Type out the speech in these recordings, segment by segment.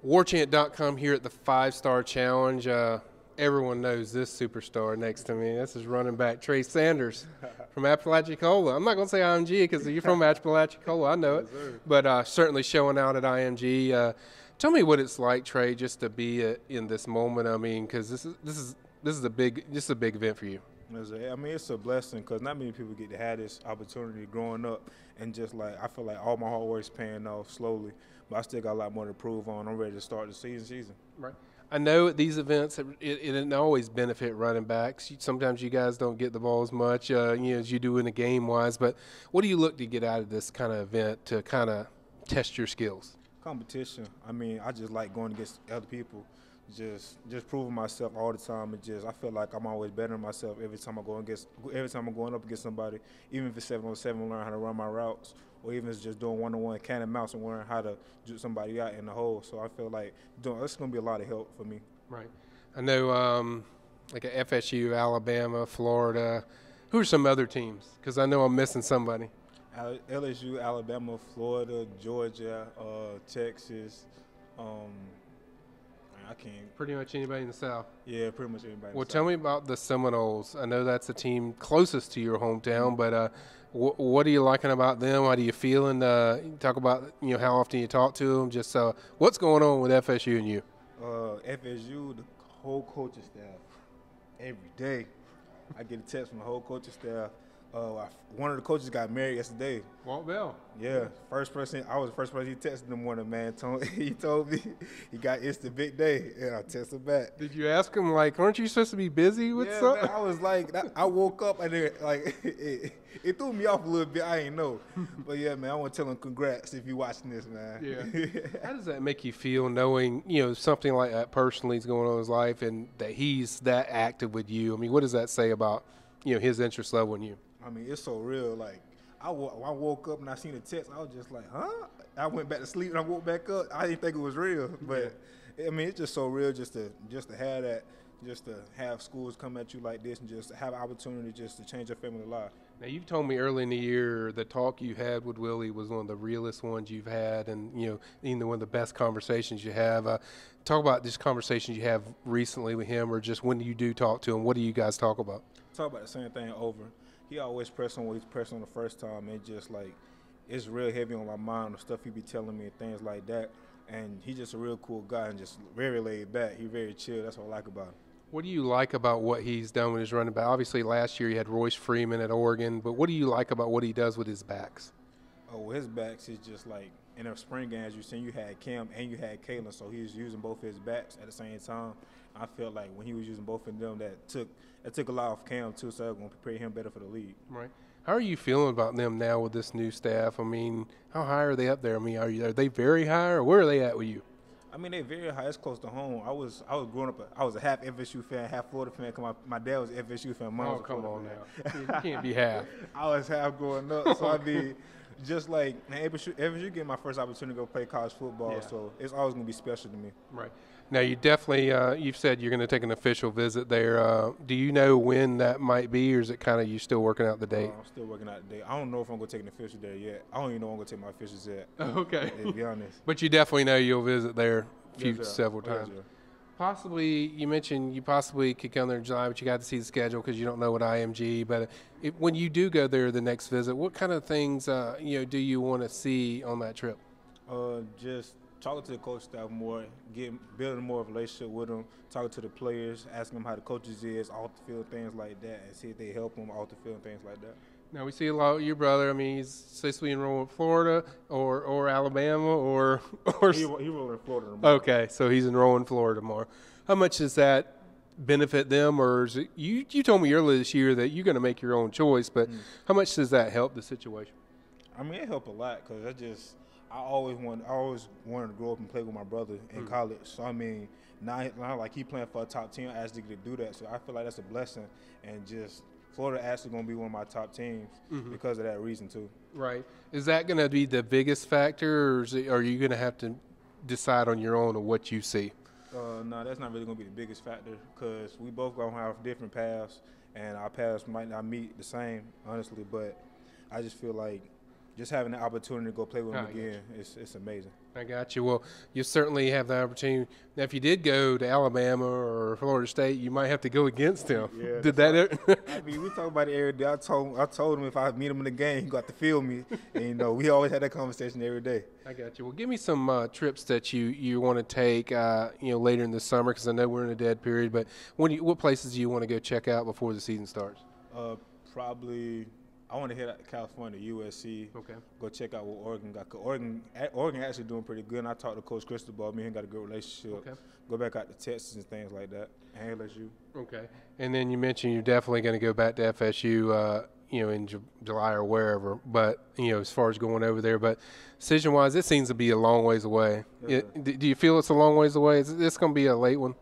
Warchant.com here at the 5-Star Challenge. Everyone knows this superstar next to me. This is running back Trey Sanders from Apalachicola. I'm not going to say IMG because you're from Apalachicola. I know it. But certainly showing out at IMG. Tell me what it's like, Trey, just to be in this moment. I mean, because this is a big event for you. I mean, it's a blessing because not many people get to have this opportunity growing up, and just like I feel like all my hard work is paying off slowly, but I still got a lot more to prove on. I'm ready to start the season. Right. I know at these events it didn't always benefit running backs. Sometimes you guys don't get the ball as much, as you do in the game-wise. But what do you look to get out of this kind of event to kind of test your skills? Competition. I mean, I just like going against other people. Just proving myself all the time, and I feel like I'm always bettering myself every time I'm going up against somebody, even if it's 7-on-7, learn how to run my routes, or even if it's just doing one-on-one can and mouse and learn how to do somebody out in the hole. So I feel like it's going to be a lot of help for me. Right. I know like a FSU, Alabama, Florida. Who are some other teams? Because I know I'm missing somebody. LSU, Alabama, Florida, Georgia, Texas. I can't. Pretty much anybody in the South. Yeah, pretty much anybody. Well, tell me about the Seminoles. I know that's the team closest to your hometown, but what are you liking about them? How do you feeling? Talk about how often you talk to them. Just what's going on with FSU and you? FSU, the whole coaching staff. Every day, I get a text from the whole coaching staff. One of the coaches got married yesterday. Walt Bell. Yeah, I was the first person he texted in the morning, man. He told me it's the big day, and I texted back. Did you ask him, aren't you supposed to be busy with something? Man, I was like, I woke up and it threw me off a little bit. I ain't know. But yeah, man, I want to tell him congrats if you're watching this, man. Yeah. How does that make you feel knowing, something like that personally is going on in his life and that he's that active with you? I mean, what does that say about, his interest level in you? I mean, it's so real. Like, I woke up and I seen the text. I was just like, huh? I went back to sleep and I woke back up. I didn't think it was real. But, I mean, it's just so real just to have that, just to have schools come at you like this and just to have an opportunity just to change your family life. Now, you've told me early in the year the talk you had with Willie was one of the realest ones you've had and, one of the best conversations you have. Talk about just conversations you have recently with him or just when you do talk to him. What do you guys talk about? Talk about the same thing over. He always pressed on what he's pressed on the first time, and just it's real heavy on my mind, the stuff he be telling me and things like that. And he's just a real cool guy and just very laid back. He's very chill. That's what I like about him. What do you like about what he's done with his running back? Obviously, last year he had Royce Freeman at Oregon, but what do you like about what he does with his backs? Oh, well, his backs is just in the spring game, as you seen, you had Cam and you had Kalen, so he was using both his backs at the same time. I felt like when he was using both of them, that took a lot off Cam too, so I'm going to prepare him better for the league. Right. How are you feeling about them now with this new staff? I mean, how high are they up there? I mean, are they very high, or where are they at with you? I mean, they're very high. It's close to home. I was growing up. I was a half FSU fan, half Florida fan. Cause my dad was an FSU fan. Mom was a come Florida on fan. now. You can't be half. I was half growing up, so I mean, just like FSU getting my first opportunity to go play college football, so it's always gonna be special to me. Right. Now, you definitely you've said you're going to take an official visit there. Do you know when that might be, or is it kind of you still working out the date? I'm still working out the date. I don't know if I'm going to take an official there yet. I don't even know if I'm going to take my officials yet. Okay. To be honest. But you definitely know you'll visit there several times. Yes, Possibly, you mentioned you possibly could come there in July, but you got to see the schedule because you don't know what IMG. But when you do go there the next visit, what kind of things do you want to see on that trip? Just talking to the coach staff more, building more of a relationship with them, talking to the players, asking them how the coaches is, off the field, things like that, and see if they help them off the field, things like that. Now, we see a lot of your brother. I mean, he's supposedly enrolled in Florida or Alabama or he enrolled in Florida tomorrow. Okay, so he's enrolled in Florida tomorrow. How much does that benefit them, or is it, you told me earlier this year that you're going to make your own choice, but how much does that help the situation? I mean, it helped a lot because I always wanted to grow up and play with my brother in college. So, I mean, now like he playing for a top team, I actually get to do that. So, I feel like that's a blessing. And just Florida actually going to be one of my top teams because of that reason, too. Right. Is that going to be the biggest factor, or are you going to have to decide on your own of what you see? No, that's not really going to be the biggest factor because we both going to have different paths, and our paths might not meet the same, honestly. But I just feel like just having the opportunity to go play with him I again, it's amazing. I got you. Well, you certainly have the opportunity. Now, if you did go to Alabama or Florida State, you might have to go against him. Yeah, Did that? I mean, we talk about it every day. I told him if I meet him in the game, he got to feel me. And, you know, we always had that conversation every day. I got you. Well, give me some trips that you want to take, you know, later in the summer, because I know we're in a dead period. But what places do you want to go check out before the season starts? Probably I want to hit California, USC. Okay. Go check out what Oregon got. 'Cause Oregon actually doing pretty good. And I talked to Coach Cristobal. Me and him got a good relationship. Okay. Go back out to Texas and things like that. And LSU. Okay. And then you mentioned you're definitely going to go back to FSU, you know, in July or wherever. But, you know, as far as going over there. But decision-wise, it seems to be a long ways away. Yes, Do you feel it's a long ways away? Is this going to be a late one?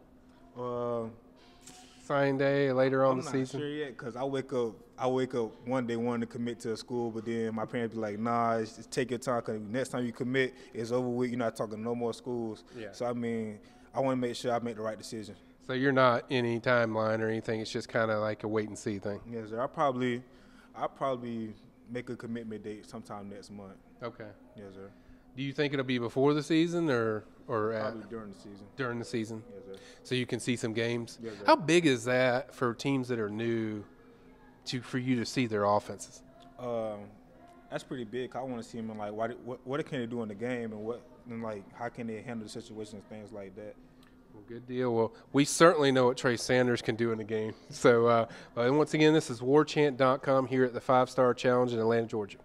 Signing day later on the season? I'm not sure yet, because I wake up one day wanting to commit to a school, but then my parents be like, nah, just take your time, because next time you commit, it's over with. You're not talking no more schools. Yeah. So, I mean, I want to make sure I make the right decision. So you're not in any timeline or anything. It's just kind of like a wait-and-see thing. Yes, sir. I'll probably make a commitment date sometime next month. Okay. Yes, sir. Do you think it'll be before the season or Probably during the season. during the season? Yes, sir. So you can see some games? Yes, sir. How big is that for teams that are new for you to see their offenses? That's pretty big. I want to see them in, like, what can they do in the game, and like how can they handle the situations, things like that. Well, good deal. Well, we certainly know what Trey Sanders can do in the game. So, and once again, this is warchant.com here at the 5 Star Challenge in Atlanta, Georgia.